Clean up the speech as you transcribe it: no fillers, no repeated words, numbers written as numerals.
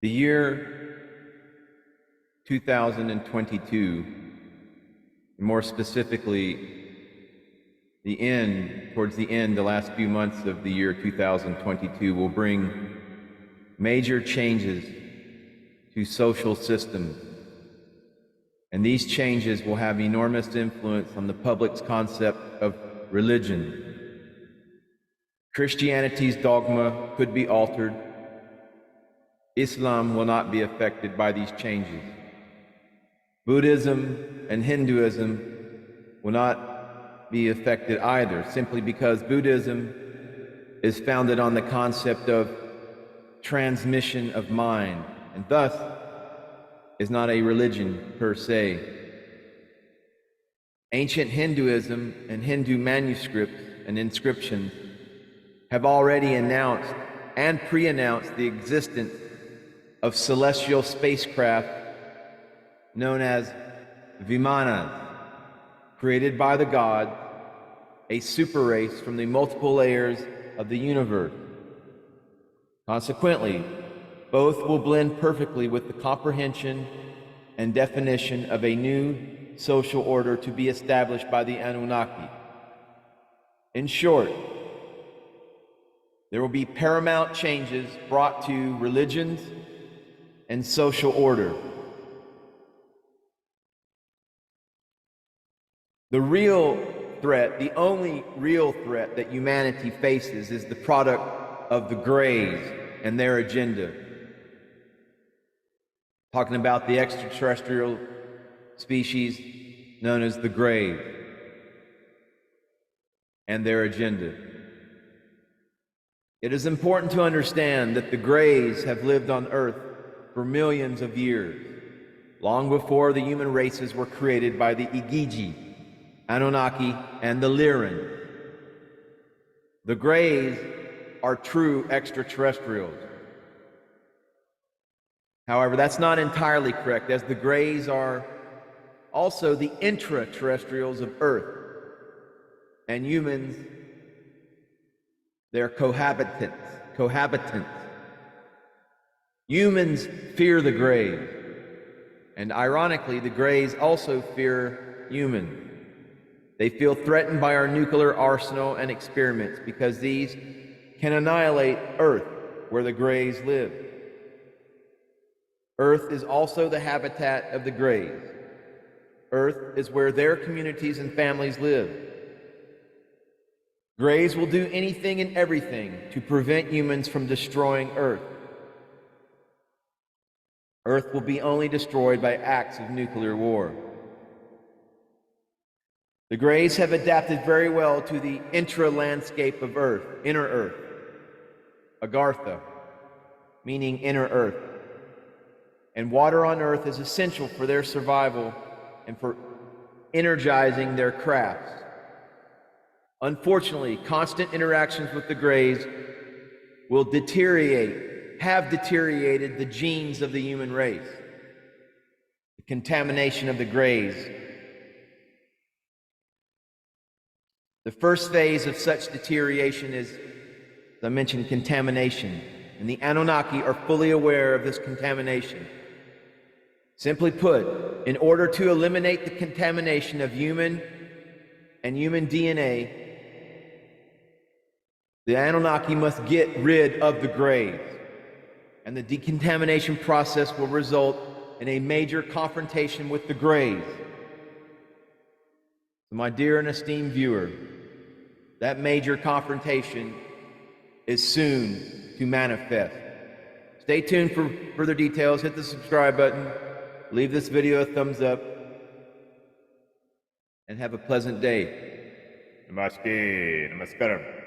The year 2022, more specifically, towards the end, the last few months of the year 2022 will bring major changes to social systems. And these changes will have enormous influence on the public's concept of religion. Christianity's dogma could be altered. Islam will not be affected by these changes. Buddhism and Hinduism will not be affected either, simply because Buddhism is founded on the concept of transmission of mind, and thus is not a religion per se. Ancient Hinduism and Hindu manuscripts and inscriptions have already announced and pre-announced the existence of celestial spacecraft known as Vimanas, created by the gods, a super race from the multiple layers of the universe. Consequently, both will blend perfectly with the comprehension and definition of a new social order to be established by the Anunnaki. In short, there will be paramount changes brought to religions and social order. The real threat, the only real threat that humanity faces, is the product of the Greys and their agenda. Talking about the extraterrestrial species known as the Greys and their agenda. It is important to understand that the Greys have lived on Earth for millions of years, long before the human races were created by the Igigi, Anunnaki, and the Lyran. The Greys are true extraterrestrials. However, that's not entirely correct, as the Greys are also the intraterrestrials of Earth, and humans, they're cohabitants. Humans fear the Greys, and ironically, the Greys also fear humans. They feel threatened by our nuclear arsenal and experiments because these can annihilate Earth, where the Greys live. Earth is also the habitat of the Greys. Earth is where their communities and families live. Greys will do anything and everything to prevent humans from destroying Earth. Earth will be only destroyed by acts of nuclear war. The Greys have adapted very well to the intra-landscape of Earth, inner Earth, Agartha, meaning inner Earth. And water on Earth is essential for their survival and for energizing their crafts. Unfortunately, constant interactions with the Greys will have deteriorated the genes of the human race. The contamination of the Greys. The first phase of such deterioration is, as I mentioned, contamination, and the Anunnaki are fully aware of this contamination. Simply put, in order to eliminate the contamination of human DNA, the Anunnaki must get rid of the Greys, and the decontamination process will result in a major confrontation with the Greys. So my dear and esteemed viewer, that major confrontation is soon to manifest. Stay tuned for further details. Hit the subscribe button. Leave this video a thumbs up. And have a pleasant day. Namaste. Namaskaram.